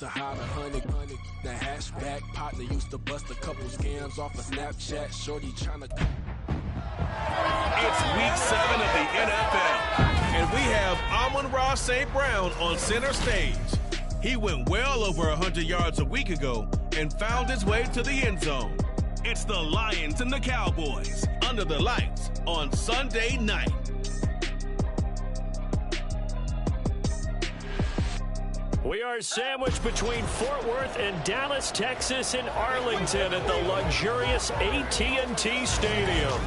used to hide 100, the hatchback partner used to bust a couple scams off of Snapchat. Shorty tryna. It's week 7 of the NFL, and we have Amon-Ra St. Brown on center stage. He went well over 100 yards a week ago and found his way to the end zone. It's the Lions and the Cowboys under the lights on Sunday night. We are sandwiched between Fort Worth and Dallas, Texas, and Arlington at the luxurious AT&T Stadium.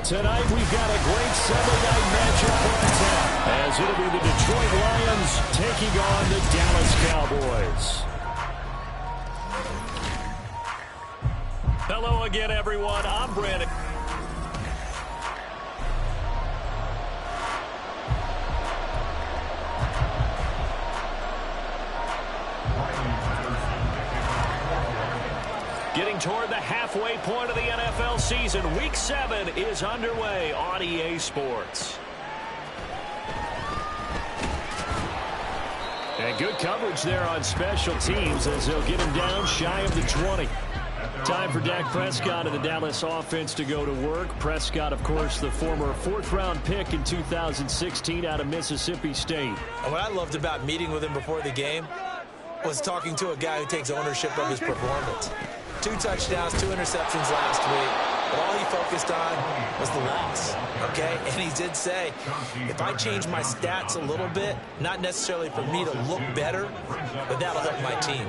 Tonight we've got a great Sunday night matchup on tap, as it'll be the Detroit Lions taking on the Dallas Cowboys. Hello again, everyone. I'm Brandon. Getting toward the halfway point of the NFL season, Week 7 is underway on EA Sports. And good coverage there on special teams as they'll get him down shy of the 20. Time for Dak Prescott and the Dallas offense to go to work. Prescott, of course, the former 4th-round pick in 2016 out of Mississippi State. And what I loved about meeting with him before the game was talking to a guy who takes ownership of his performance. 2 touchdowns, 2 interceptions last week, but all he focused on was the loss, okay? And he did say, if I change my stats a little bit, not necessarily for me to look better, but that'll help my team.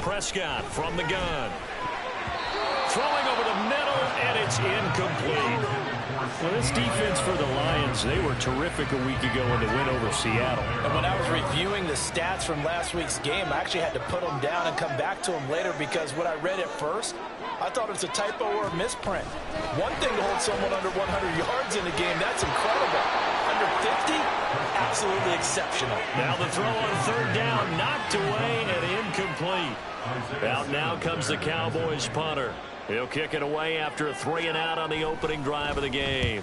Prescott from the gun. Throwing over the middle, and it's incomplete. Well, this defense for the Lions, they were terrific a week ago in the win over Seattle. And when I was reviewing the stats from last week's game, I actually had to put them down and come back to them later because what I read at first, I thought it was a typo or a misprint. One thing to hold someone under 100 yards in a game, that's incredible. Under 50, absolutely exceptional. Now the throw on 3rd down, knocked away and incomplete. Out now comes the Cowboys punter. He'll kick it away after a 3-and-out on the opening drive of the game.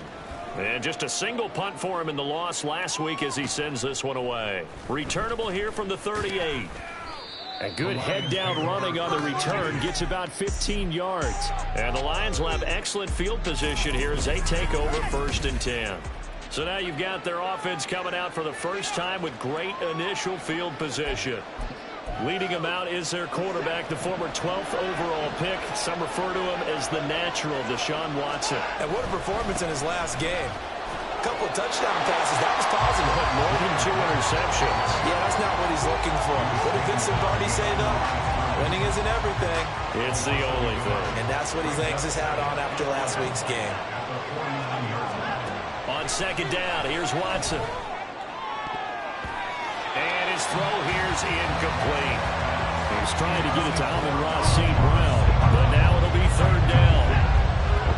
And just a single punt for him in the loss last week as he sends this one away. Returnable here from the 38. A good head-down running on the return gets about 15 yards. And the Lions will have excellent field position here as they take over 1st and 10. So now you've got their offense coming out for the first time with great initial field position. Leading him out is their quarterback, the former 12th overall pick. Some refer to him as the natural, Deshaun Watson. And what a performance in his last game. A couple of touchdown passes, that was positive. But more than 2 interceptions. Yeah, that's not what he's looking for. What did Vince Lombardi say, though? Winning isn't everything. It's the only thing. And that's what he hangs his hat on after last week's game. On 2nd down, here's Watson. And his throw here's incomplete. He's trying to get it to Amon-Ra St. Brown, but now it'll be 3rd down.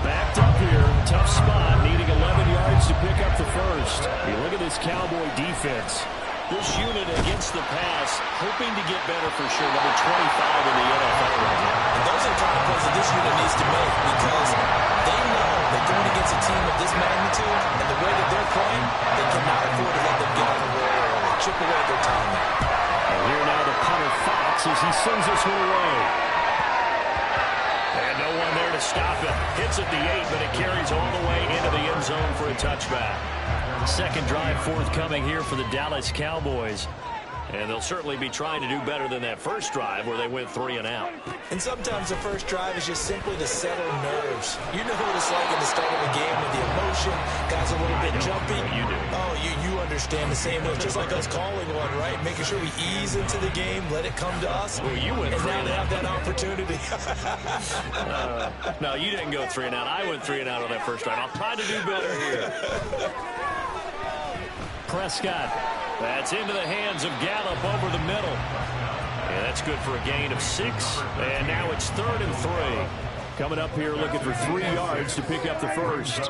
Backed up here, tough spot, needing 11 yards to pick up the first. You look at this Cowboy defense. This unit against the pass, hoping to get better for sure. Number 25 in the NFL right now. And those are the kind of plays that this unit needs to make because they know that going against a team of this magnitude and the way that they're playing, they cannot afford to let them get on the roll early. Chip away their time. And here now the punter Fox as he sends this one away. And no one there to stop him. Hits at the 8, but it carries all the way into the end zone for a touchback. Second drive forthcoming here for the Dallas Cowboys. And they'll certainly be trying to do better than that first drive where they went 3-and-out. And sometimes the first drive is just simply to settle nerves. You know what it's like at the start of a game with the emotion. Guys a little bit jumpy. You do. Oh, you understand the same way. Just like us calling one, right? Making sure we ease into the game, let it come to us. Well, you went 3-and-out. And now they have that opportunity. No, you didn't go 3-and-out. I went 3-and-out on that first drive. I'll try to do better here. Prescott. That's into the hands of Gallup over the middle. And that's good for a gain of 6. And now it's 3rd and 3. Coming up here looking for 3 yards to pick up the first.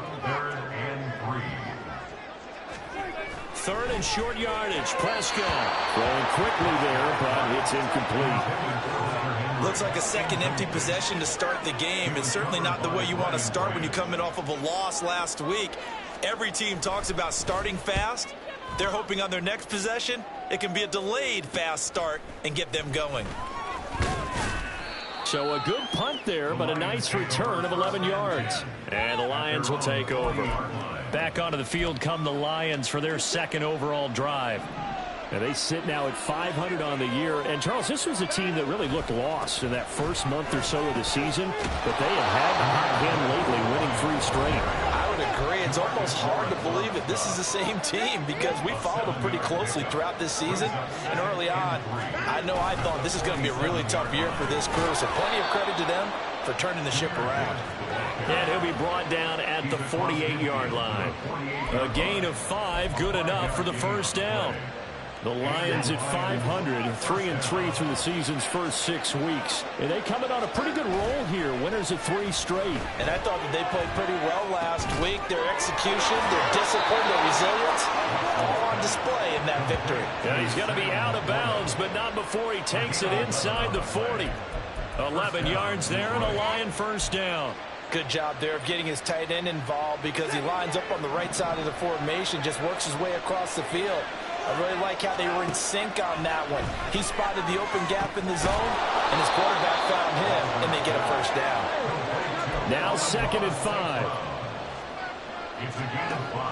3rd and short yardage. Prescott throwing quickly there, but it's incomplete. Looks like a second empty possession to start the game. It's certainly not the way you want to start when you're coming off of a loss last week. Every team talks about starting fast They're hoping on their next possession, it can be a delayed fast start and get them going. So a good punt there, but a nice return of 11 yards. And the Lions will take over. Back onto the field come the Lions for their second overall drive. And they sit now at 500 on the year. And, Charles, this was a team that really looked lost in that first month or so of the season. But they have had the hot hand lately, winning 3 straight. I would agree. It's almost hard to believe that this is the same team because we followed them pretty closely throughout this season. And early on, I thought this is going to be a really tough year for this crew. So plenty of credit to them for turning the ship around. And he'll be brought down at the 48-yard line. A gain of 5, good enough for the first down. The Lions at 500, 3-3 through the season's first 6 weeks. And they coming on a pretty good roll here, winners of 3 straight. And I thought that they played pretty well last week. Their execution, their discipline, their resilience, all on display in that victory. Yeah, he's going to be out of bounds, but not before he takes it inside the 40. 11 yards there and a Lion first down. Good job there of getting his tight end involved because he lines up on the right side of the formation, just works his way across the field. I really like how they were in sync on that one. He spotted the open gap in the zone, and his quarterback found him, and they get a first down. Now 2nd and 5.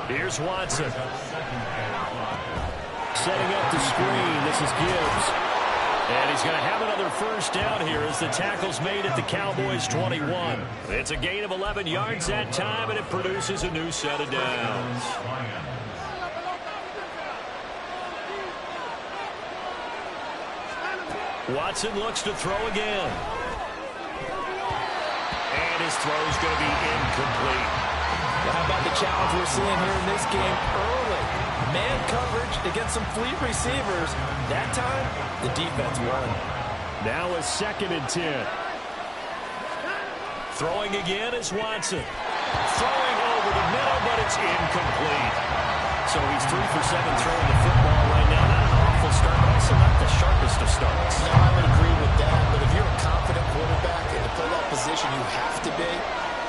Here's Watson. Setting up the screen. This is Gibbs. And he's going to have another first down here as the tackle's made at the Cowboys' 21. It's a gain of 11 yards that time, and it produces a new set of downs. Watson looks to throw again. And his throw's going to be incomplete. Well, how about the challenge we're seeing here in this game early? Man coverage against some fleet receivers. That time, the defense won. Now a 2nd and 10. Throwing again is Watson. Throwing over the middle, but it's incomplete. So he's 3 for 7 throwing the football right now. Not an awful start, but also not the sharpest of starts. No, I would agree with that. But if you're a confident quarterback and to play that position, you have to be.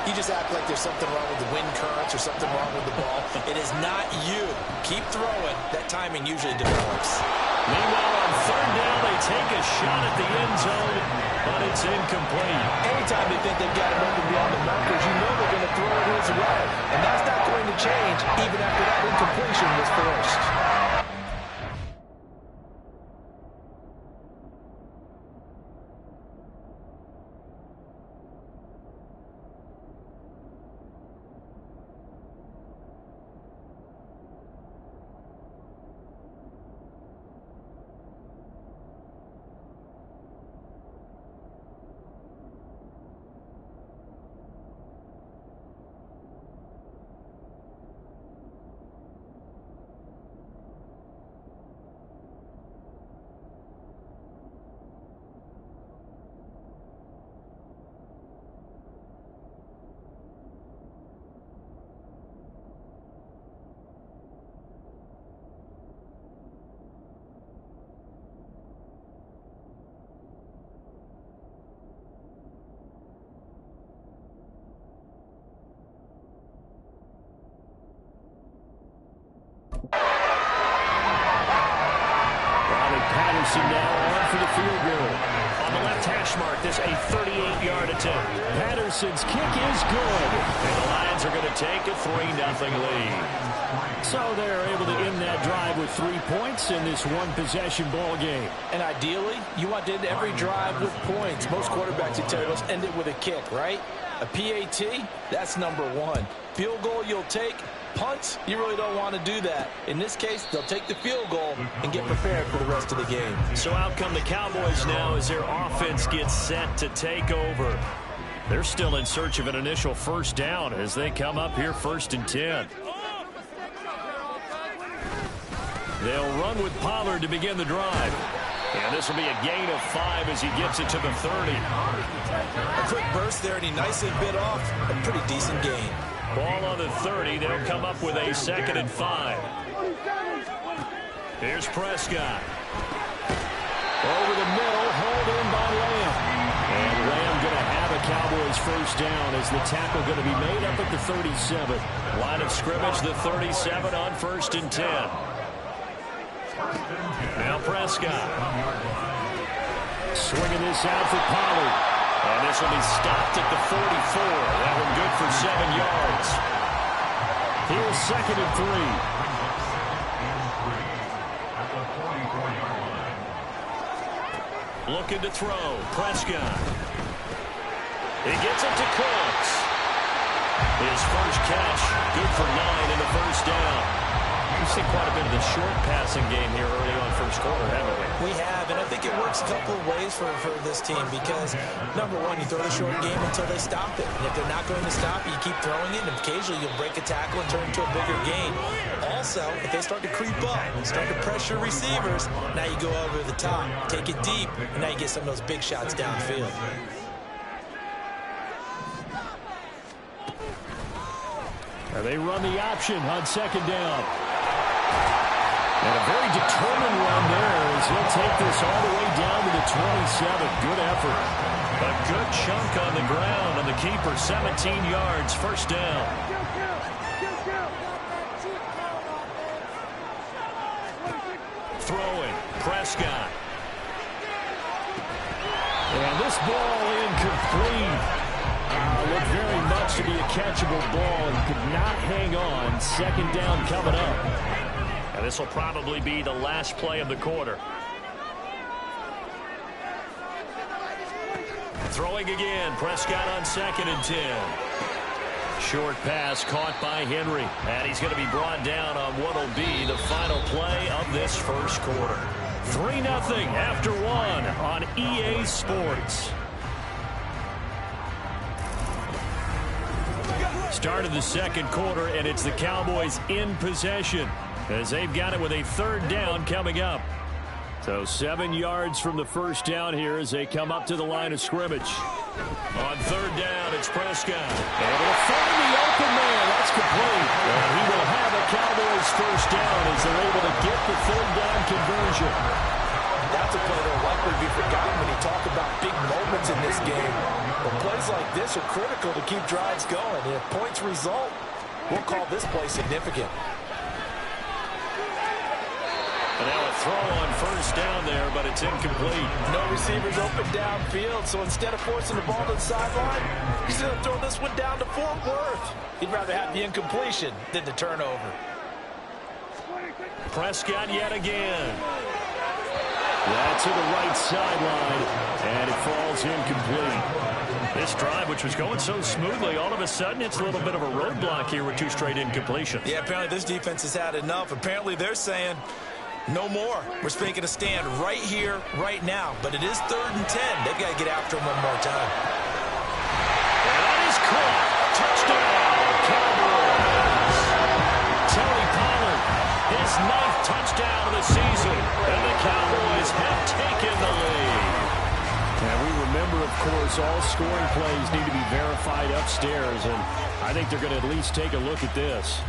You just act like there's something wrong with the wind currents or something wrong with the ball. It is not you. Keep throwing. That timing usually develops. Meanwhile, on 3rd down, they take a shot at the end zone, but it's incomplete. Anytime they think they've got him open beyond the markers, you know they're going to throw it his way. And that's not going to change even after that incompletion was forced. Now on for the field goal. On the left hash mark, this a 38-yard attempt. Patterson's kick is good. And the Lions are going to take a 3-0 lead. So they're able to end that drive with 3 points in this one-possession ball game. And ideally, you want to end every drive with points. Most quarterbacks would tell you, let's end it with a kick, right? A PAT, that's number 1. Field goal you'll take. Punts, you really don't want to do that. In this case, they'll take the field goal and get prepared for the rest of the game. So out come the Cowboys now as their offense gets set to take over. They're still in search of an initial first down as they come up here 1st and 10. They'll run with Pollard to begin the drive. And this will be a gain of 5 as he gets it to the 30. A quick burst there, and he nicely bit off a pretty decent gain. Ball on the 30. They'll come up with a 2nd and 5. Here's Prescott. Over the middle, held in by Lamb. And Lamb going to have a Cowboys first down as the tackle going to be made up at the 37. Line of scrimmage, the 37 on 1st and 10. Now Prescott. Swinging this out for Pollard. And this will be stopped at the 44. That one good for 7 yards. Here's 2nd and 3. Looking to throw. Prescott. He gets it to Cooks. His first catch, good for 9 in the first down. We've seen quite a bit of the short passing game here early on first quarter, haven't we? We have, and I think it works a couple of ways for this team because, number one, you throw the short game until they stop it. And if they're not going to stop it, you keep throwing it, and occasionally you'll break a tackle and turn it into a bigger gain. Also, if they start to creep up, start to pressure receivers, now you go over the top, take it deep, and now you get some of those big shots downfield. They run the option on 2nd down. And a very determined run there as he'll take this all the way down to the 27. Good effort. A good chunk on the ground on the keeper. 17 yards, first down. Throwing, Prescott. And this ball incomplete. Looked very much to be a catchable ball and could not hang on. 2nd down coming up. And this will probably be the last play of the quarter. Throwing again. Prescott on 2nd and 10. Short pass caught by Henry. And he's going to be brought down on what will be the final play of this first quarter. 3-0 after 1 on EA Sports. Start of the second quarter, and it's the Cowboys in possession as they've got it with a 3rd down coming up. So 7 yards from the first down here as they come up to the line of scrimmage. On 3rd down, it's Prescott. And it'll find the open man. That's complete. And he will have a Cowboys first down as they're able to get the 3rd down conversion. That's a play that will likely be forgotten when you talk about big moments in this game. But plays like this are critical to keep drives going. And if points result, we'll call this play significant. And now a throw on first down there, but it's incomplete. No receivers open downfield, so instead of forcing the ball to the sideline, he's going to throw this one down to Fort Worth. He'd rather have the incompletion than the turnover. Prescott yet again. That's to the right sideline, and it falls incomplete. This drive, which was going so smoothly, all of a sudden it's a little bit of a roadblock here with 2 straight incompletions. Yeah, apparently this defense has had enough. Apparently they're saying no more. We're making a stand right here, right now. But it is 3rd and 10. They've got to get after him one more time. And that is caught. Touchdown, Cowboys. Tony Pollard, his 9th touchdown of the season. And the Cowboys have taken the lead. And we remember, of course, all scoring plays need to be verified upstairs. And I think they're going to at least take a look at this.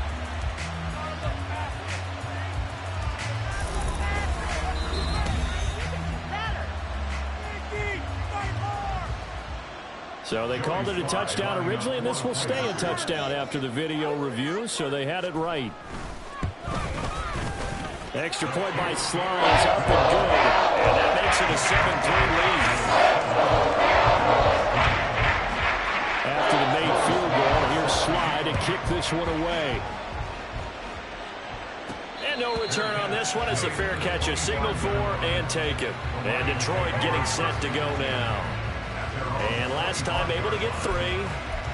So they called it a touchdown originally, and this will stay a touchdown after the video review, so they had it right. Extra point by Slimes, up and good, and that makes it a 7-3 lead. After the made field goal, here's Sly to kick this one away. And no return on this one as the fair catch is signaled for and taken. And Detroit getting set to go now. And last time able to get 3.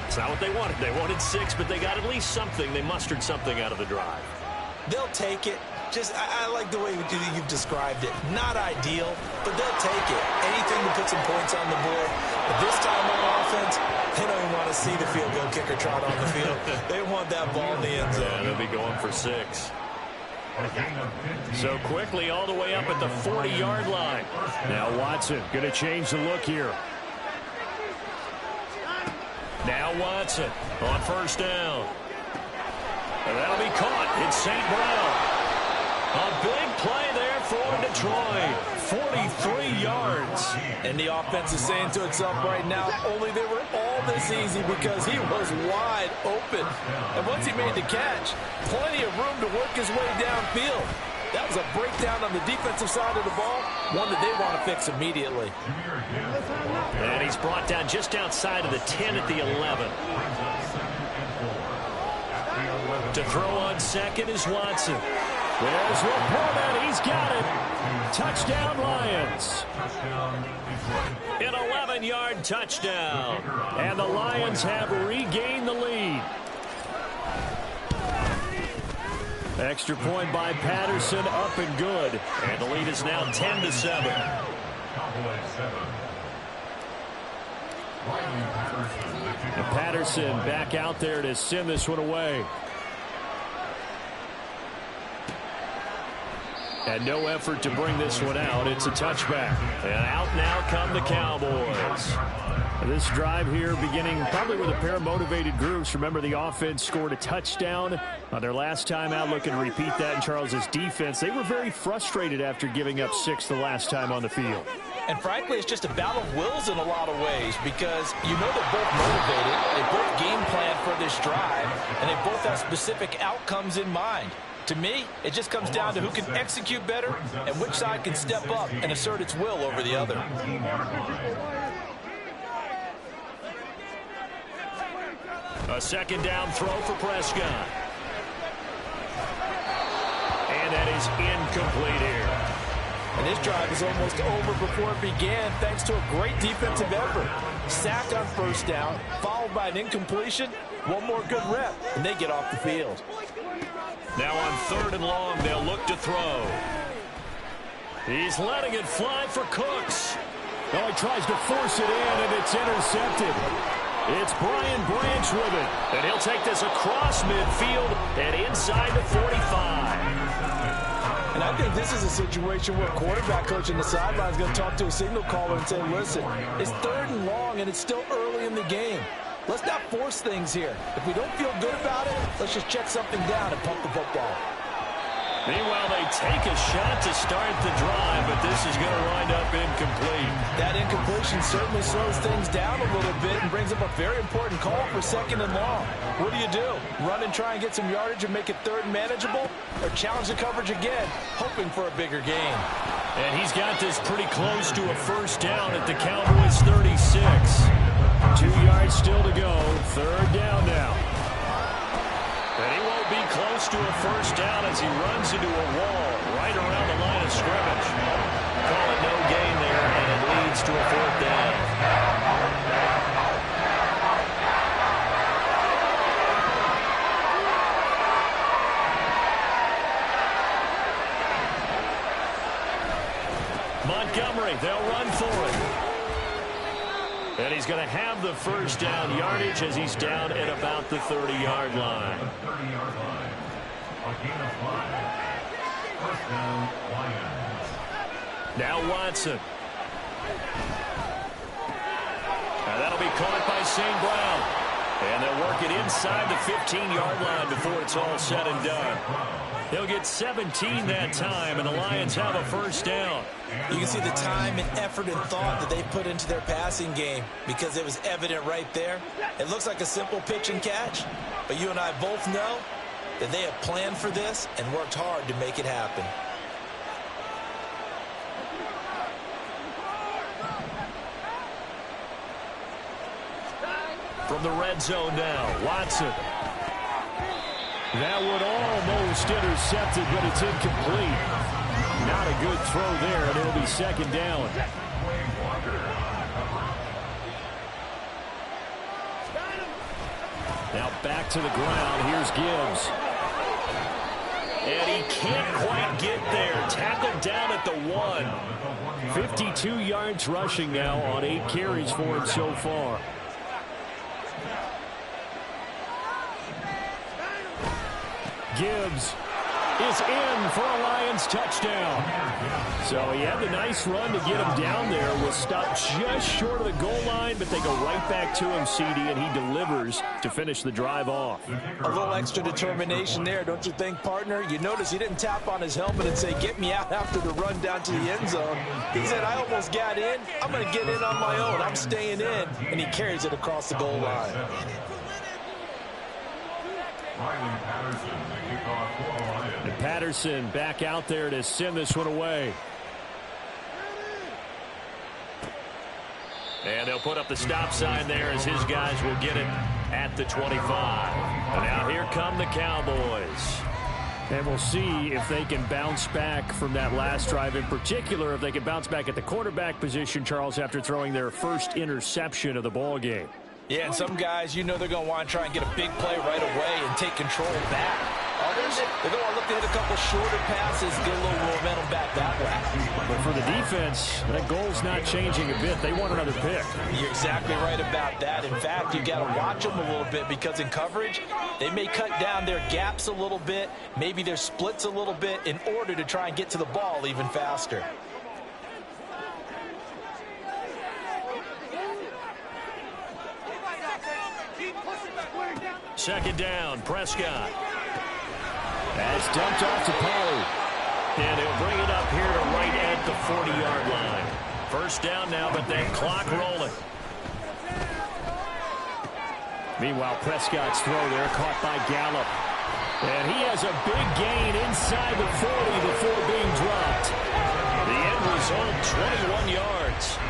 It's not what they wanted. They wanted 6, but they got at least something. They mustered something out of the drive. They'll take it. I like the way you've described it. Not ideal, but they'll take it. Anything to put some points on the board. But this time on offense, they don't even want to see the field goal kicker trot on the field. They want that ball in the end zone. Yeah, they'll be going for 6. So quickly all the way up at the 40-yard line. Now Watson going to change the look here. Now Watson on first down. And that'll be caught. It's St. Brown. A big play there for Detroit. 43 yards. And the offense is saying to itself right now, only they were all this easy because he was wide open. And once he made the catch, plenty of room to work his way downfield. That was a breakdown on the defensive side of the ball, one that they want to fix immediately. And he's brought down just outside of the 10 at the 11. To throw on second is Watson. There's Laporta. He's got it. Touchdown, Lions. An 11-yard touchdown. And the Lions have regained the lead. Extra point by Patterson, up and good. And the lead is now 10-7. And Patterson back out there to send this one away. And no effort to bring this one out. It's a touchback. And out now come the Cowboys. This drive here beginning probably with a pair of motivated groups. Remember, the offense scored a touchdown on their last time out. Looking to repeat that in Charles's defense. They were very frustrated after giving up 6 the last time on the field. And frankly, it's just a battle of wills in a lot of ways because you know they're both motivated. They both game plan for this drive, and they both have specific outcomes in mind. To me, it just comes down to who can execute better and which side can step up and assert its will over the other. A second down throw for Prescott. And that is incomplete here. And this drive is almost over before it began thanks to a great defensive effort. Sack on first down, followed by an incompletion. One more good rep, and they get off the field. Now on 3rd and long, they'll look to throw. He's letting it fly for Cooks. Oh, he tries to force it in, and it's intercepted. It's Brian Branch with it. And he'll take this across midfield and inside the 45. And I think this is a situation where quarterback coach on the sideline is going to talk to a signal caller and say, listen, it's 3rd and long, and it's still early in the game. Let's not force things here. If we don't feel good about it, let's just check something down and pump the football. Meanwhile, they take a shot to start the drive, but this is going to wind up incomplete. That incompletion certainly slows things down a little bit and brings up a very important call for 2nd and long. What do? Run and try and get some yardage and make it 3rd and manageable? Or challenge the coverage again, hoping for a bigger gain? And he's got this pretty close to a first down at the Cowboys 36. 2 yards still to go. 3rd down now. And he won't be close to a first down as he runs into a wall right around the line of scrimmage. Call it no gain there, and it leads to a 4th down. Montgomery, they'll run for it. And he's going to have the first down yardage as he's down at about the 30-yard line. Now Watson. And that'll be caught by St. Brown. And they'll work it inside the 15-yard line before it's all said and done. They'll get 17 that time, and the Lions have a first down. You can see the time and effort and thought that they put into their passing game because it was evident right there. It looks like a simple pitch and catch, but you and I both know that they have planned for this and worked hard to make it happen. From the red zone now, Watson. That one almost intercepted, but it's incomplete. Not a good throw there, and it'll be 2nd down. Now back to the ground. Here's Gibbs. And he can't quite get there. Tackled down at the 1. 52 yards rushing now on 8 carries for him so far. Gibbs is in for a Lions touchdown. So he had the nice run to get him down there. Was stopped just short of the goal line, but they go right back to him, CD, and he delivers to finish the drive off. A little extra determination there, don't you think, partner? You notice he didn't tap on his helmet and say, get me out after the run down to the end zone. He said, I almost got in. I'm going to get in on my own. I'm staying in. And he carries it across the goal line. And Patterson back out there to send this one away. And they'll put up the stop sign there as his guys will get it at the 25. And now here come the Cowboys. And we'll see if they can bounce back from that last drive, in particular if they can bounce back at the quarterback position, Charles, after throwing their first interception of the ball game. Yeah, and some guys, you know they're going to want to try and get a big play right away and take control back. Others, they're going to look to hit a couple shorter passes, get a little momentum back that way. But for the defense, that goal's not changing a bit. They want another pick. You're exactly right about that. In fact, you've got to watch them a little bit because in coverage, they may cut down their gaps a little bit, maybe their splits a little bit in order to try and get to the ball even faster. Second down, Prescott. That's dumped off to Pollard. And he'll bring it up here to right at the 40-yard line. First down now, but that clock rolling. Meanwhile, Prescott's throw there caught by Gallup. And he has a big gain inside the 40 before being dropped. The end result, 21 yards.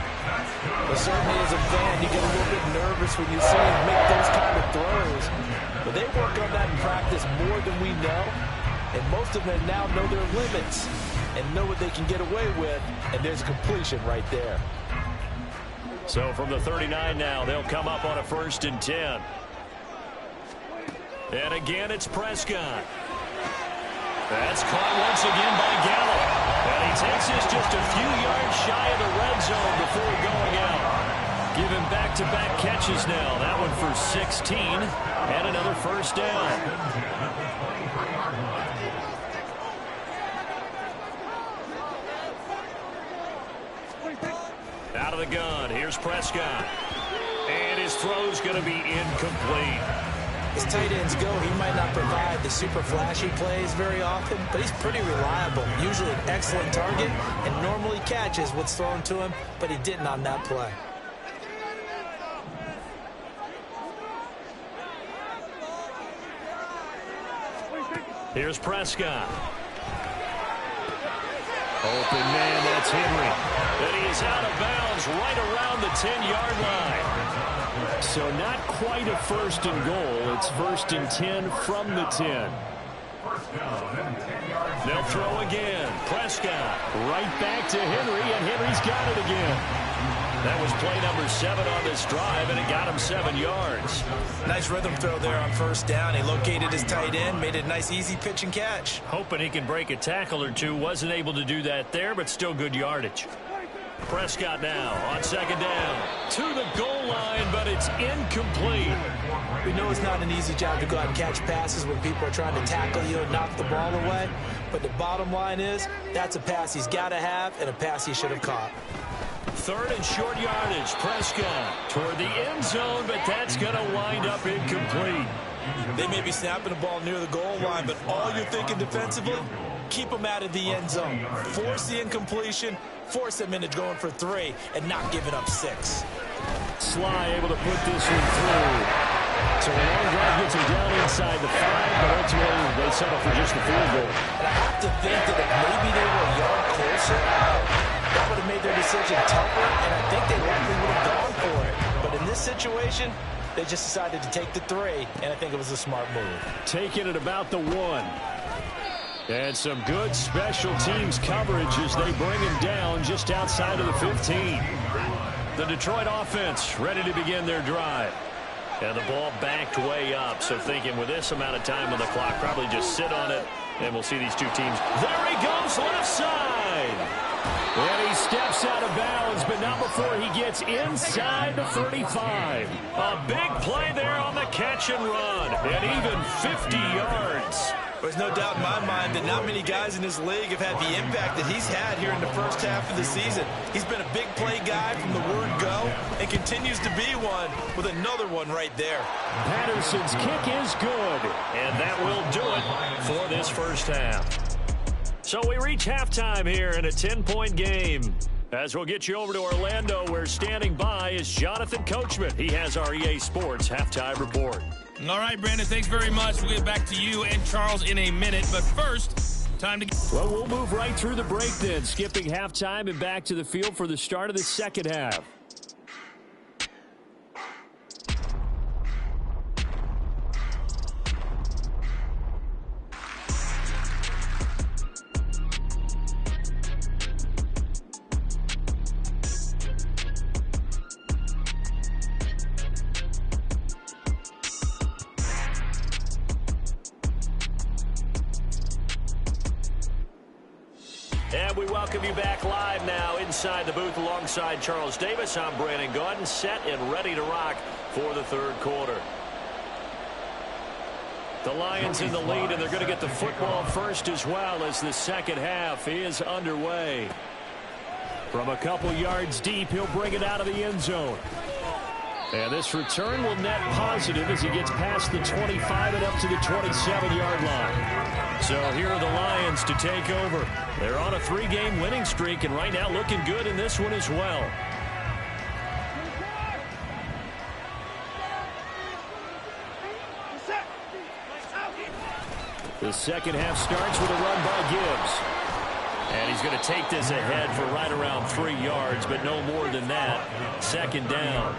Well, certainly as a fan, you get a little bit nervous when you see him make those kind of throws. But they work on that in practice more than we know. And most of them now know their limits and know what they can get away with. And there's a completion right there. So from the 39 now, they'll come up on a 1st and 10. And again, it's Prescott. That's caught once again by Gallup. And he takes this just a few yards shy of the red zone before going out. Giving back-to-back catches now. That one for 16 and another first down. Out of the gun, here's Prescott. And his throw's going to be incomplete. As tight ends go, he might not provide the super flashy plays very often, but he's pretty reliable. Usually an excellent target and normally catches what's thrown to him, but he didn't on that play. Here's Prescott. Open man, that's Henry. And he is out of bounds right around the 10-yard line. So not quite a 1st and goal. It's 1st and 10 from the 10. They'll throw again. Prescott right back to Henry, and Henry's got it again. That was play number 7 on this drive, and it got him 7 yards. Nice rhythm throw there on 1st down. He located his tight end, made it a nice, easy pitch and catch. Hoping he can break a tackle or two. Wasn't able to do that there, but still good yardage. Prescott now on 2nd down. To the goal line, but it's incomplete. We know it's not an easy job to go out and catch passes when people are trying to tackle you and knock the ball away. But the bottom line is, that's a pass he's got to have and a pass he should have caught. 3rd and short yardage. Prescott toward the end zone, but that's going to wind up incomplete. They may be snapping the ball near the goal line, but all you're thinking defensively, keep them out of the end zone. Force the incompletion, force them into going for 3, and not giving up 6. Sly able to put this one through. So a long drive gets him down inside the 5, but ultimately they settle for just a field goal. And I have to think that if maybe they were a yard closer, that would have made their decision tougher, and I think they likely would have gone for it. But in this situation, they just decided to take the 3, and I think it was a smart move. Taking it about the 1. And some good special teams coverage as they bring him down just outside of the 15. The Detroit offense ready to begin their drive. And the ball backed way up, so thinking with this amount of time on the clock, probably just sit on it, and we'll see these two teams. There he goes, left side. And he steps out of bounds, but not before he gets inside the 35. A big play there on the catch and run, and even 50 yards. There's no doubt in my mind that not many guys in this league have had the impact that he's had here in the first half of the season. He's been a big play guy from the word go and continues to be one with another one right there. Patterson's kick is good, and that will do it for this first half. So we reach halftime here in a 10-point game. As we'll get you over to Orlando, where standing by is Jonathan Coachman. He has our EA Sports halftime report. All right, Brandon, thanks very much. We'll get back to you and Charles in a minute. But first, time to... Well, we'll move right through the break then, skipping halftime and back to the field for the start of the second half. And we welcome you back live now inside the booth alongside Charles Davis. I'm Brandon Gaudin, set and ready to rock for the third quarter. The Lions in the lead, and they're going to get the football first as well as the second half is underway. From a couple yards deep, he'll bring it out of the end zone. And this return will net positive as he gets past the 25 and up to the 27-yard line. So here are the Lions to take over. They're on a 3-game winning streak, and right now looking good in this one as well. The second half starts with a run by Gibbs. And he's going to take this ahead for right around 3 yards, but no more than that. Second down.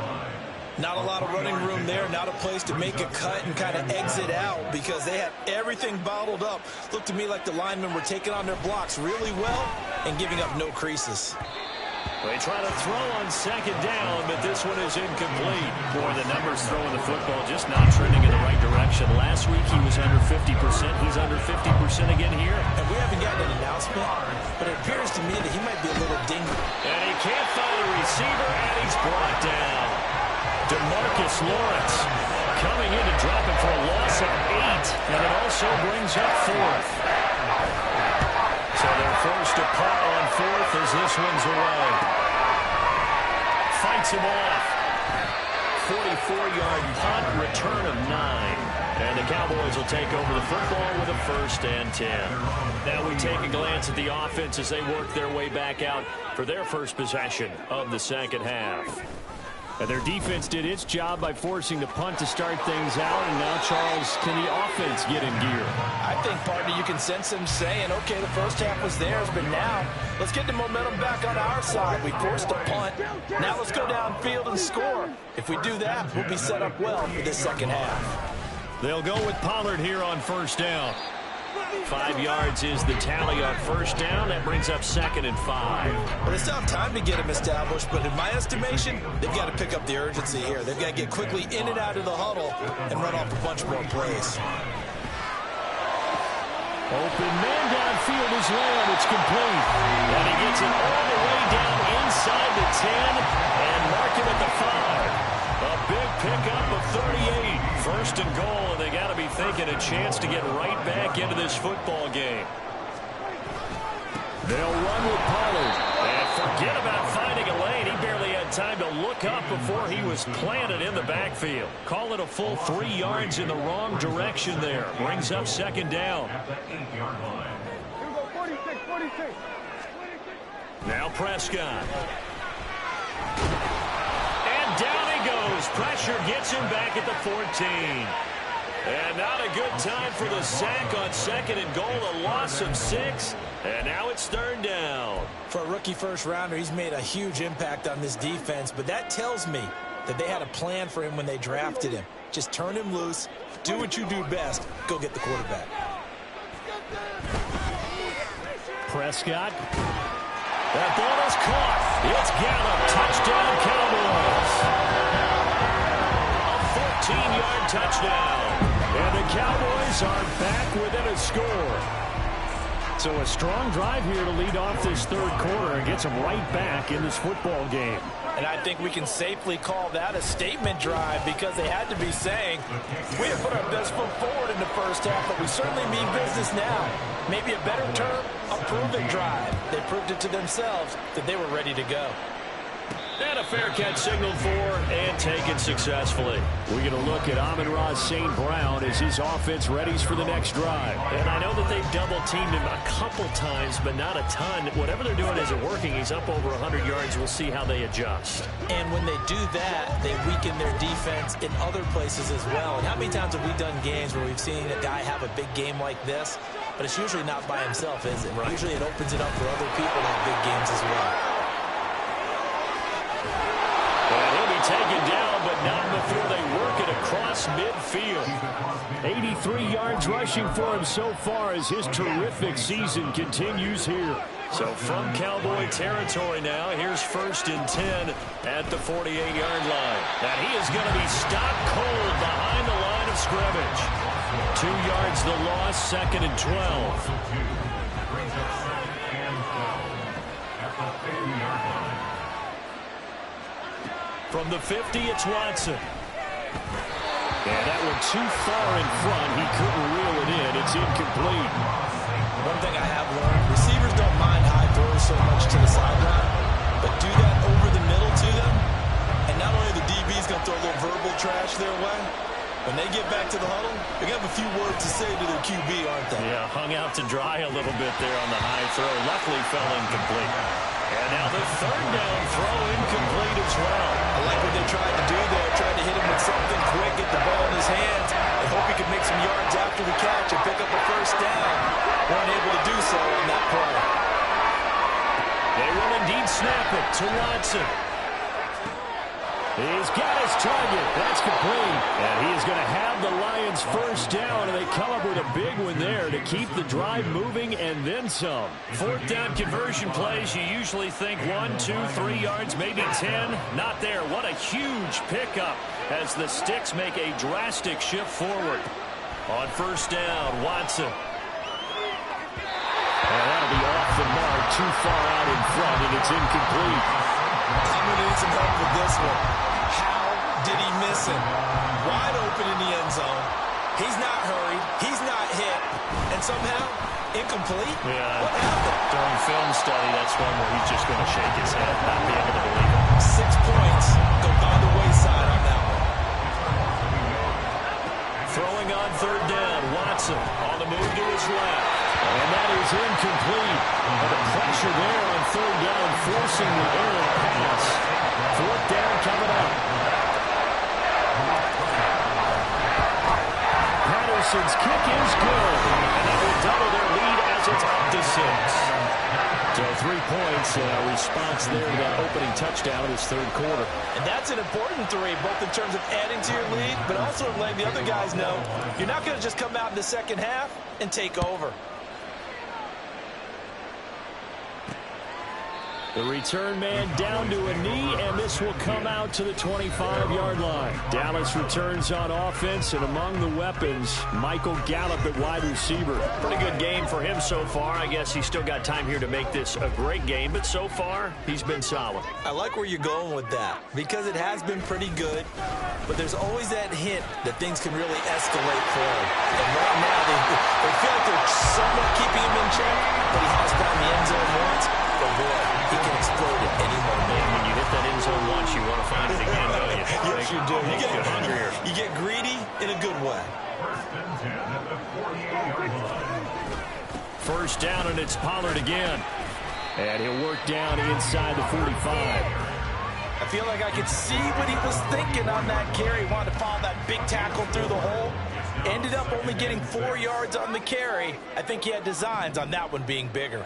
Not a lot of running room there, not a place to make a cut and kind of exit out because they had everything bottled up. Looked to me like the linemen were taking on their blocks really well and giving up no creases. They try to throw on second down, but this one is incomplete. Boy, the numbers throwing the football just not trending in the right direction. Last week he was under 50%. He's under 50% again here. And we haven't gotten an announcement, but it appears to me that he might be a little dingy. And he can't find a receiver, and he's brought down. DeMarcus Lawrence coming in to drop it for a loss of 8, and it also brings up 4th. So they're forced to punt on 4th as this one's away. Fights him off. 44-yard punt, return of 9. And the Cowboys will take over the football with a 1st and 10. Now we take a glance at the offense as they work their way back out for their first possession of the second half. And their defense did its job by forcing the punt to start things out. And now, Charles, can the offense get in gear? I think, partner, you can sense them saying, okay, the first half was theirs, but now let's get the momentum back on our side. We forced a punt. Now let's go downfield and score. If we do that, we'll be set up well for this second half. They'll go with Pollard here on first down. 5 yards is the tally on first down. That brings up 2nd and 5. Well, they still have time to get him established, but in my estimation, they've got to pick up the urgency here. They've got to get quickly in and out of the huddle and run off a bunch more plays. Open man downfield is Lamb. It's complete. And he gets it all the way down inside the 10 and mark him at the 5. A big pickup of 38. 1st and goal, and they got to be thinking a chance to get right back into this football game. They'll run with Pollard. And forget about finding a lane. He barely had time to look up before he was planted in the backfield. Call it a full 3 yards in the wrong direction there. Brings up 2nd down. Now Prescott. And down he goes. Pressure gets him back at the 14. And not a good time for the sack on 2nd and goal. A loss of 6. And now it's 3rd down. For a rookie first-rounder, he's made a huge impact on this defense. But that tells me that they had a plan for him when they drafted him. Just turn him loose. Do what you do best. Go get the quarterback. Prescott. That ball is caught. It's Gallup. Touchdown, Cowboys. A 14-yard touchdown. And the Cowboys are back within a score. So a strong drive here to lead off this third quarter and gets them right back in this football game. And I think we can safely call that a statement drive because they had to be saying, we have put our best foot forward in the first half, but we certainly mean business now. Maybe a better term, a prove-it drive. They proved it to themselves that they were ready to go. And a fair catch signaled for and taken successfully. We're going to look at Amon-Ra St. Brown as his offense readies for the next drive. And I know that they've double-teamed him a couple times, but not a ton. Whatever they're doing isn't working. He's up over 100 yards. We'll see how they adjust. And when they do that, they weaken their defense in other places as well. And how many times have we done games where we've seen a guy have a big game like this, but it's usually not by himself, is it? Right. Usually it opens it up for other people to have big games as well. And he'll be taken down, but not before they work it across midfield. 83 yards rushing for him so far as his terrific season continues here. So from Cowboy territory now, here's 1st and 10 at the 48-yard line. And he is going to be stopped cold behind the line of scrimmage. 2 yards the loss, 2nd and 12. From the 50, it's Watson. And that one too far in front. He couldn't reel it in. It's incomplete. One thing I have learned, receivers don't mind high throws so much to the sideline, but do that over the middle to them, and not only the DB's going to throw a little verbal trash their way, when they get back to the huddle, they're going to have a few words to say to their QB, aren't they? Yeah, hung out to dry a little bit there on the high throw. Luckily fell incomplete. And now the 3rd down throw incomplete as well. I like what they tried to do there, tried to hit him with something quick, get the ball in his hands, and hope he could make some yards after the catch and pick up a 1st down. Weren't able to do so on that play. They will indeed snap it to Watson. He's got his target. That's complete. And he is going to have the Lions 1st down, and they come up with a big one there to keep the drive moving and then some. 4th down conversion plays, you usually think 1, 2, 3 yards, maybe 10. Not there. What a huge pickup as the Sticks make a drastic shift forward. On 1st down, Watson. And that'll be off the mark, too far out in front, and it's incomplete. I'm going to need some help with this one. How did he miss him? Wide open in the end zone. He's not hurried. He's not hit. And somehow, incomplete? Yeah. What happened? During film study, that's one where he's just going to shake his head, not be able to believe it. 6 points go by the wayside on that one. Throwing on 3rd down, Watson on the move to his left. And that is incomplete. And the pressure there on 3rd down, forcing the errant pass. 4th down coming up. Patterson's kick is good. And that will double their lead as it's up to 6. So 3 points, response there to that opening touchdown in this 3rd quarter. And that's an important 3, both in terms of adding to your lead, but also letting the other guys know you're not going to just come out in the 2nd half and take over. The return man down to a knee, and this will come out to the 25-yard line. Dallas returns on offense, and among the weapons, Michael Gallup at wide receiver. Pretty good game for him so far. I guess he's still got time here to make this a great game, but so far, he's been solid. I like where you're going with that, because it has been pretty good, but there's always that hint that things can really escalate for him. And right now, they feel like they're somewhat keeping him in check, but he has found the end zone once. But boy, he can explode at any moment. And when you hit that end zone once, you want to find it again, don't you? Yes, you do. You get hungrier. You get greedy in a good way. 1st down, and it's Pollard again. And he'll work down inside the 45. I feel like I could see what he was thinking on that carry. Wanted to follow that big tackle through the hole. Ended up only getting 4 yards on the carry. I think he had designs on that one being bigger.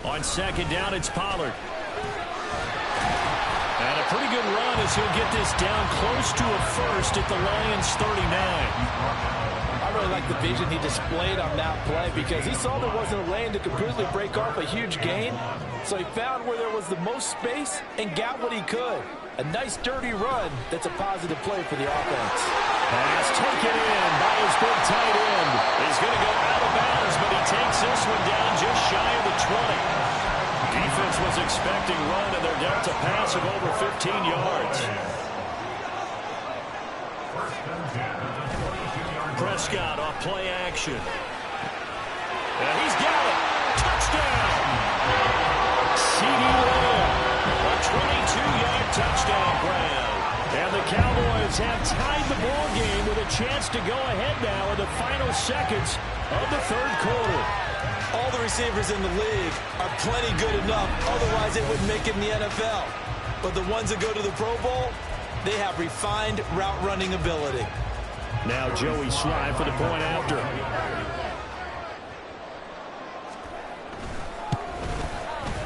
On 2nd down, it's Pollard. And a pretty good run as he'll get this down close to a 1st at the Lions 39. I really like the vision he displayed on that play because he saw there wasn't a lane to completely break off a huge gain. So he found where there was the most space and got what he could. A nice dirty run that's a positive play for the offense. Pass taken in by his big tight end. He's going to go out of bounds, but he takes this one down just shy of the 20. Defense was expecting run, and they're down to pass of over 15 yards. Prescott off play action. And he's got it. Touchdown! CeeDee Lamb. a chance to go ahead now in the final seconds of the third quarter. All the receivers in the league are plenty good enough. Otherwise, they wouldn't make it in the NFL. But the ones that go to the Pro Bowl, they have refined route running ability. Now Joey Slye for the point after.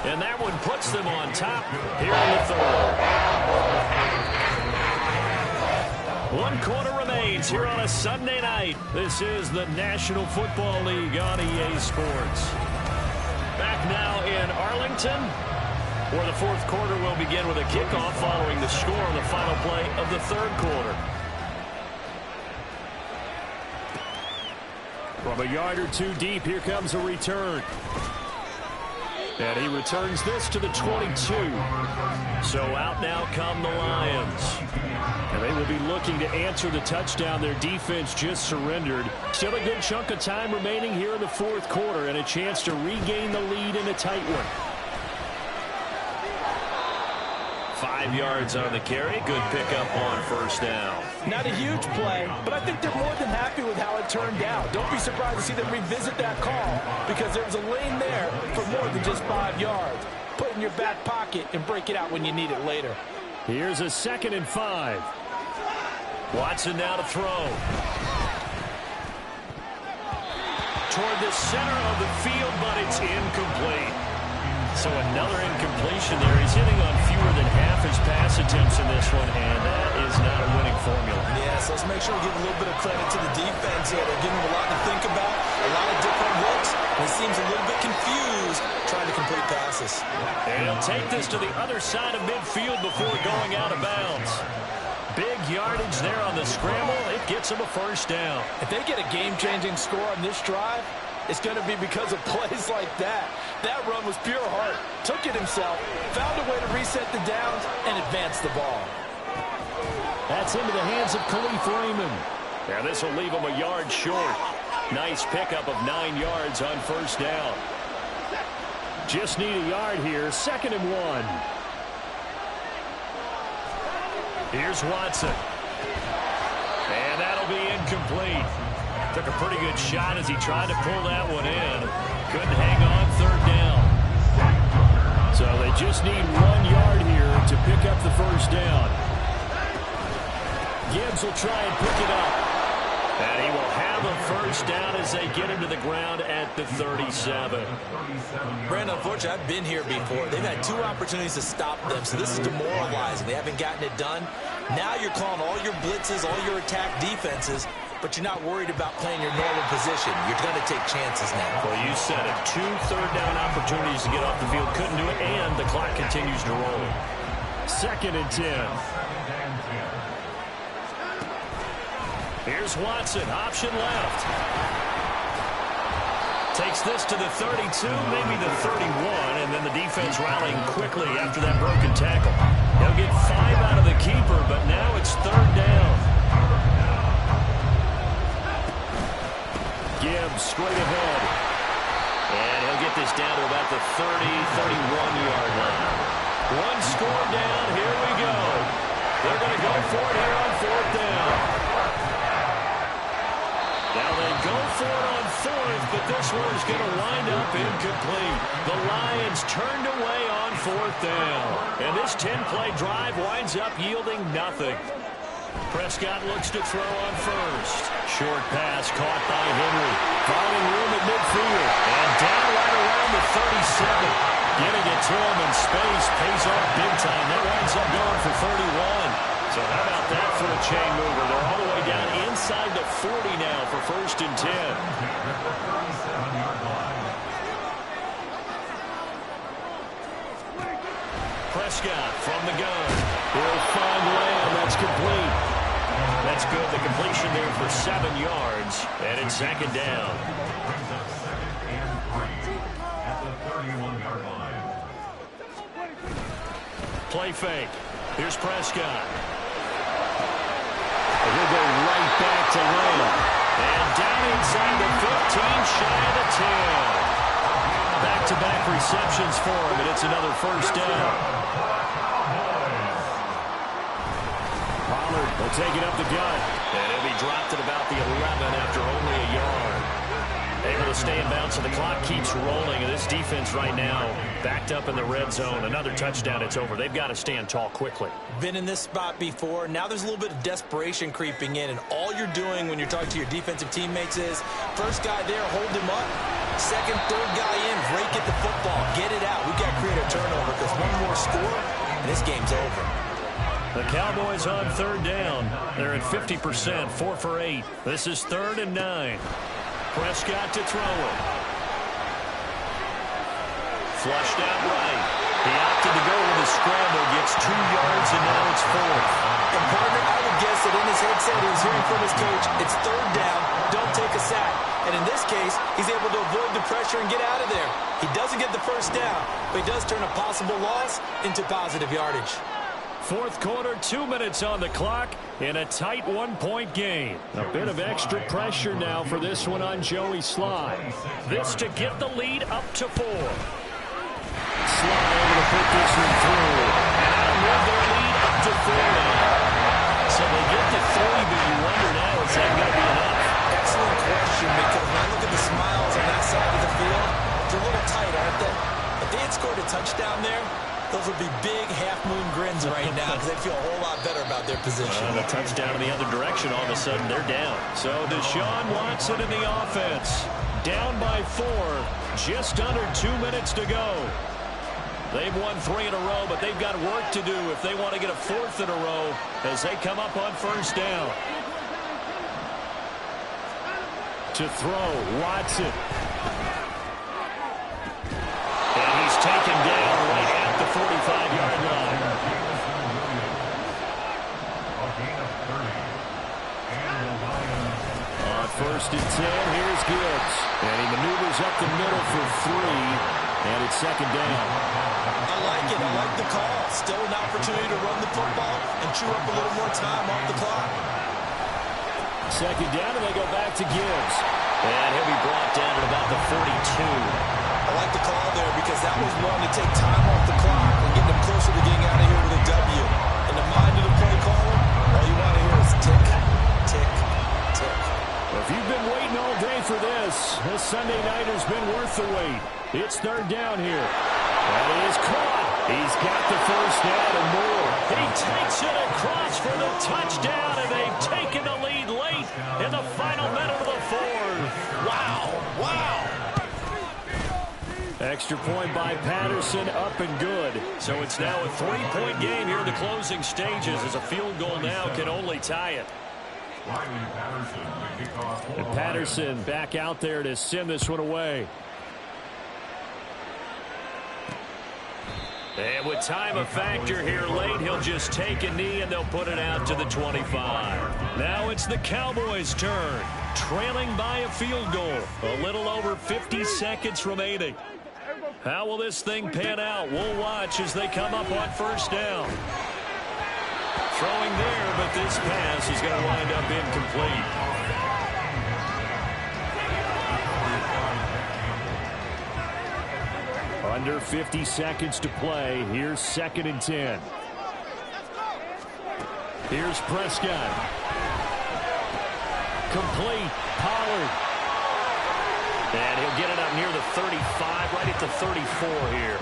And that one puts them on top here in the third. 1 quarter remains here on a Sunday night. This is the National Football League on EA Sports. Back now in Arlington, where the fourth quarter will begin with a kickoff following the score on the final play of the third quarter. From a yard or two deep, here comes a return. And he returns this to the 22. So out now come the Lions. And they will be looking to answer the touchdown their defense just surrendered. Still a good chunk of time remaining here in the fourth quarter and a chance to regain the lead in a tight one. 5 yards on the carry. Good pickup on first down. Not a huge play, but I think they're more than happy with how it turned out. Don't be surprised to see them revisit that call because there was a lane there for more than just 5 yards. Put it in your back pocket and break it out when you need it later. Here's a 2nd and 5. Watson now to throw. Toward the center of the field, but it's incomplete. So another incompletion there. He's hitting on fewer than half his pass attempts in this one, and that is not a winning formula. Yeah, so let's make sure we give a little bit of credit to the defense here. They're giving him a lot to think about, a lot of different looks, and he seems a little bit confused trying to complete passes. And he'll take this to the other side of midfield before going out of bounds. Big yardage there on the scramble. It gets him a first down. If they get a game-changing score on this drive, it's going to be because of plays like that. That run was pure heart. Took it himself, found a way to reset the downs, and advance the ball. That's into the hands of Khalif Raymond. Now this will leave him a yard short. Nice pickup of 9 yards on first down. Just need a yard here. 2nd and 1. Here's Watson. And that'll be incomplete. Took a pretty good shot as he tried to pull that one in. Couldn't hang on 3rd down. So they just need 1 yard here to pick up the first down. Gibbs will try and pick it up. And he will have a first down as they get into the ground at the 37. Brandon, unfortunately, I've been here before. They've had 2 opportunities to stop them, so this is demoralizing. They haven't gotten it done. Now you're calling all your blitzes, all your attack defenses, but you're not worried about playing your normal position. You're going to take chances now. Well, you said it. 2 third-down opportunities to get off the field. Couldn't do it, and the clock continues to roll. 2nd and 10. Here's Watson, option left. Takes this to the 32, maybe the 31, and then the defense rallying quickly after that broken tackle. They'll get 5 out of the keeper, but now it's 3rd down. Gibbs straight ahead. And he'll get this down to about the 31-yard line. 1 score down, here we go. They're going to go for it here on 4th down. Now they go for it on 4th, but this one is going to wind up incomplete. The Lions turned away on 4th down. And this 10-play drive winds up yielding nothing. Prescott looks to throw on first. Short pass caught by Henry. Finding room at midfield. And down right around the 37. Getting it to him in space pays off big time. That winds up going for 31. So how about that for a chain mover? They're all the way down inside the 40 now for 1st and 10. Prescott from the gun. He'll find Lamb. That's complete. That's good. The completion there for 7 yards. And it's 2nd down. Play fake. Here's Prescott. He'll go right back to Lamb. And down inside the 15, shy of the 10. Back-to-back receptions for him, and it's another first down. Pollard will take it up the gut. And he'll be dropped at about the 11 after only a yard. Able to stay in bounds, and the clock keeps rolling. And this defense right now backed up in the red zone. Another touchdown, it's over. They've got to stand tall quickly. Been in this spot before. Now there's a little bit of desperation creeping in, and all you're doing when you're talking to your defensive teammates is first guy there, hold him up. Second, third guy in, rake at the football. Get it out. We've got to create a turnover because one more score, and this game's over. The Cowboys on third down. They're at 50%, 4 for 8. This is 3rd and 9. Prescott to throw it. Flushed out right. He opted to go with a scramble, gets 2 yards, and now it's 4th. And partner, I would guess that in his headset he was hearing from his coach, it's 3rd down, don't take a sack. And in this case, he's able to avoid the pressure and get out of there. He doesn't get the first down, but he does turn a possible loss into positive yardage. 4th quarter, 2 minutes on the clock in a tight 1-point game. A bit of extra pressure now for this one on Joey Slye. This to get the lead up to 4. Slye able to put this one through. And now move their lead up to 4 now. So they get to 3, but you wonder now, is that going to be enough? Excellent question, because when I look at the smiles on that side of the field, they're a little tight, aren't they? If they had scored a touchdown there, those would be big half-moon grins right now because they feel a whole lot better about their position. A touchdown in the other direction, all of a sudden they're down. So Deshaun Watson in the offense. Down by 4. Just under 2 minutes to go. They've won 3 in a row, but they've got work to do if they want to get a 4th in a row as they come up on first down. To throw, Watson. And he's taken down right at the 45-yard line. On 1st and 10, here's Gibbs. And he maneuvers up the middle for 3, and it's 2nd down. I like it. I like the call. Still an opportunity to run the football and chew up a little more time off the clock. 2nd down, and they go back to Gibbs. And he'll be brought down at about the 42. I like the call there because that was one to take time off the clock and get them closer to getting out of here with a W. In the mind of the play caller, all you want to hear is tick, tick, tick. Well, if you've been waiting all day for this Sunday nighter's been worth the wait. It's 3rd down here. That is caught. He's got the first down and more. He takes it across for the touchdown, and they've taken the lead late in the final minute of the 4th. Wow, wow. Extra point by Patterson, up and good. So it's now a 3-point game here in the closing stages as a field goal now can only tie it. And Patterson back out there to send this one away. And with time a factor here late, he'll just take a knee and they'll put it out to the 25. Now it's the Cowboys' turn, trailing by a field goal. A little over 50 seconds remaining. How will this thing pan out? We'll watch as they come up on first down. Throwing there, but this pass is going to wind up incomplete. Under 50 seconds to play. Here's 2nd and 10. Here's Prescott. Complete. Pollard. And he'll get it up near the 35, right at the 34 here.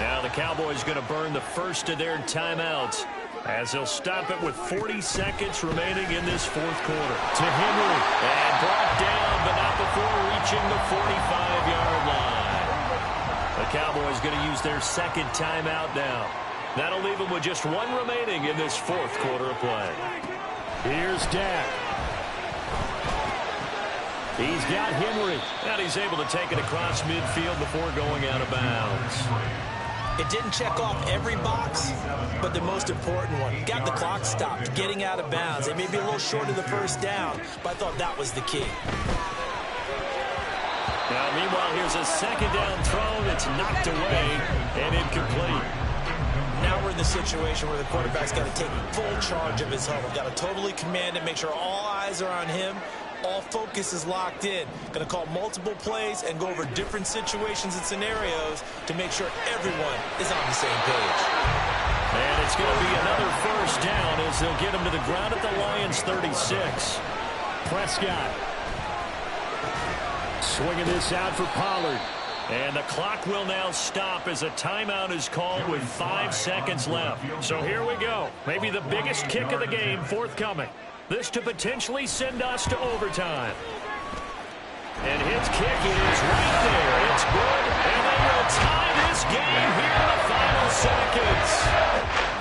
Now the Cowboys going to burn the first of their timeouts as they'll stop it with 40 seconds remaining in this 4th quarter. To Henry. And brought down, but not before reaching the 45-yard line. The Cowboys going to use their 2nd timeout now. That'll leave them with just 1 remaining in this 4th quarter of play. Here's Dak. He's got Henry. And he's able to take it across midfield before going out of bounds. It didn't check off every box, but the most important one. Got the clock stopped, getting out of bounds. It may be a little short of the first down, but I thought that was the key. Now, meanwhile, here's a 2nd down throw that's knocked away and incomplete. Now we're in the situation where the quarterback's got to take full charge of his huddle. Got to totally command it, make sure all eyes are on him. All focus is locked in. Going to call multiple plays and go over different situations and scenarios to make sure everyone is on the same page. And it's going to be another first down as they'll get him to the ground at the Lions' 36. Prescott swinging this out for Pollard. And the clock will now stop as a timeout is called with 5 seconds left. So here we go. Maybe the biggest kick of the game forthcoming. This to potentially send us to overtime. And his kick is right there. It's good. And they will tie this game here in the final seconds.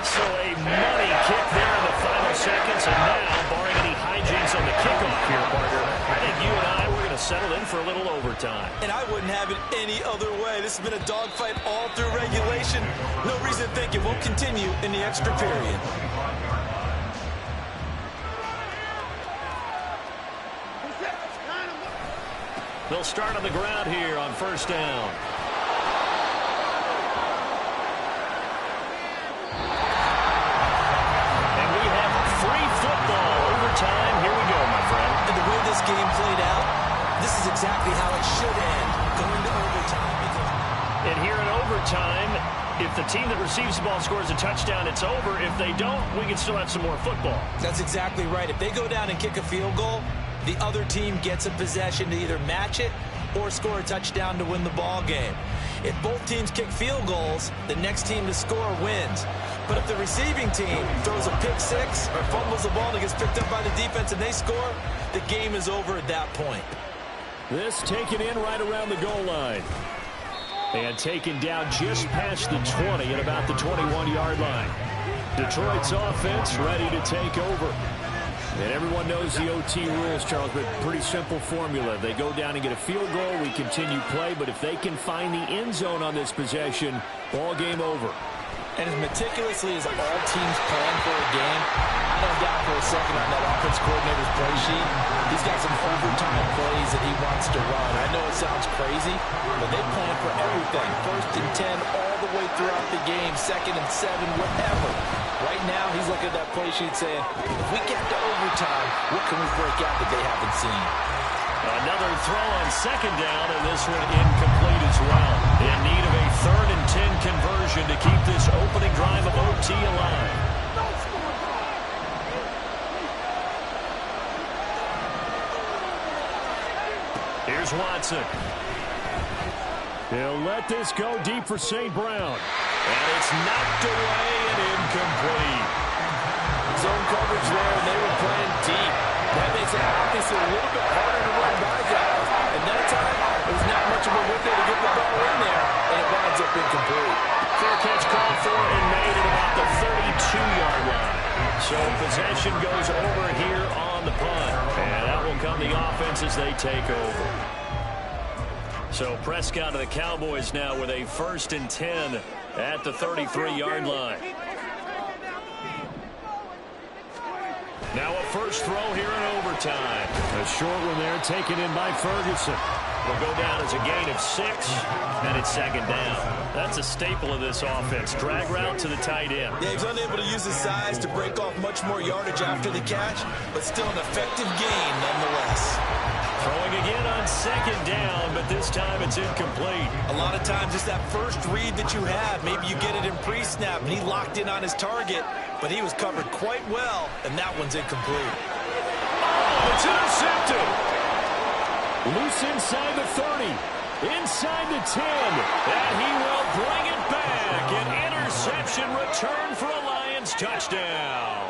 So a money kick there in the final seconds. And now, barring any hijinks on the kickoff here, partner, I think you and I were going to settle in for a little overtime. And I wouldn't have it any other way. This has been a dogfight all through regulation. No reason to think it won't continue in the extra period. They'll start on the ground here on first down. And we have free football overtime. Here we go, my friend. And the way this game played out, this is exactly how it should end, going to overtime. And here in overtime, if the team that receives the ball scores a touchdown, it's over. If they don't, we can still have some more football. That's exactly right. If they go down and kick a field goal, the other team gets a possession to either match it or score a touchdown to win the ball game. If both teams kick field goals, the next team to score wins. But if the receiving team throws a pick six or fumbles the ball and it gets picked up by the defense and they score, the game is over at that point. This taken in right around the goal line. And taken down just past the 20 at about the 21-yard line. Detroit's offense ready to take over. And everyone knows the OT rules, Charles, but pretty simple formula. They go down and get a field goal, we continue play, but if they can find the end zone on this possession, ball game over. And as meticulously as all teams plan for a game, I don't doubt for a second on that offense coordinator's play sheet, he's got some overtime plays that he wants to run. I know it sounds crazy, but they plan for everything. 1st and 10 all the way throughout the game, 2nd and 7, whatever. Right now, he's looking at that play sheet saying, if we get to overtime, what can we break out that they haven't seen? Another throw on 2nd down, and this one incomplete as well. In need of a 3rd and 10 conversion to keep this opening drive of OT alive. Here's Watson. He'll let this go deep for St. Brown. And it's knocked away and incomplete. Zone coverage there, and they were playing deep. That makes it obviously a little bit harder to run by guys. And that time, it was not much of a window to get the ball in there, and it winds up incomplete. Fair catch called for and made at about the 32-yard line. So possession goes over here on the punt. And that will come the offense as they take over. So Prescott of the Cowboys now with a 1st and 10 at the 33-yard line. Now a first throw here in overtime. A short one there taken in by Ferguson. Will go down as a gain of 6, and it's 2nd down. That's a staple of this offense. Drag route to the tight end. Yeah, he's unable to use his size to break off much more yardage after the catch, but still an effective gain nonetheless. Throwing again on 2nd down, but this time it's incomplete. A lot of times it's that first read that you have. Maybe you get it in pre-snap, and he locked in on his target, but he was covered quite well, and that one's incomplete. Oh, it's intercepted. Loose inside the 30, inside the 10, and he will bring it back. An interception return for a Lions touchdown.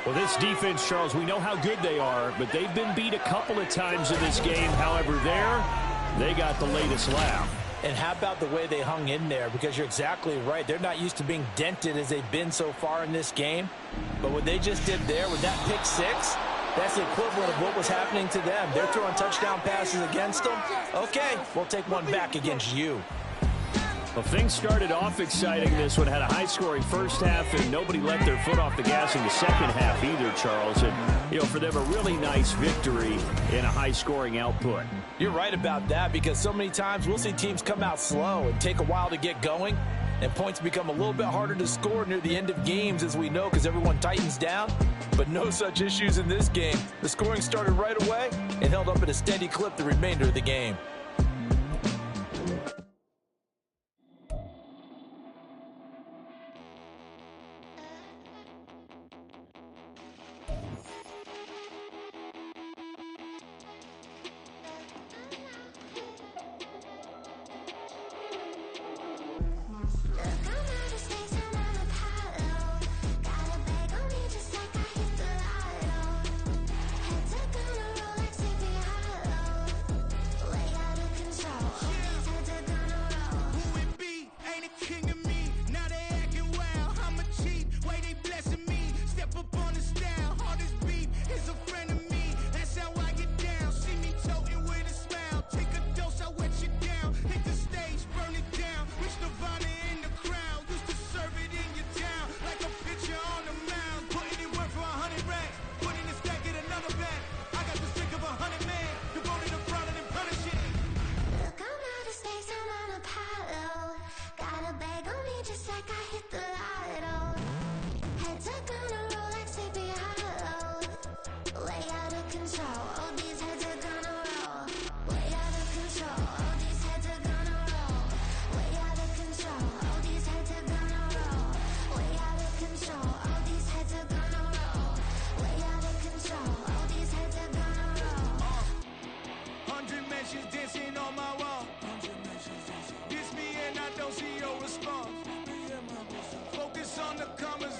Well, this defense, Charles, we know how good they are, but they've been beat a couple of times in this game. However, they got the latest laugh. And how about the way they hung in there? Because you're exactly right. They're not used to being dented as they've been so far in this game. But what they just did there with that pick six, that's the equivalent of what was happening to them. They're throwing touchdown passes against them. Okay, we'll take one back against you. Well, things started off exciting. This one had a high-scoring first half, and nobody let their foot off the gas in the second half either, Charles. And, for them, a really nice victory in a high-scoring output. You're right about that, because so many times we'll see teams come out slow and take a while to get going, and points become a little bit harder to score near the end of games, as we know, because everyone tightens down. But no such issues in this game. The scoring started right away and held up at a steady clip the remainder of the game. response. Focus on the conversation.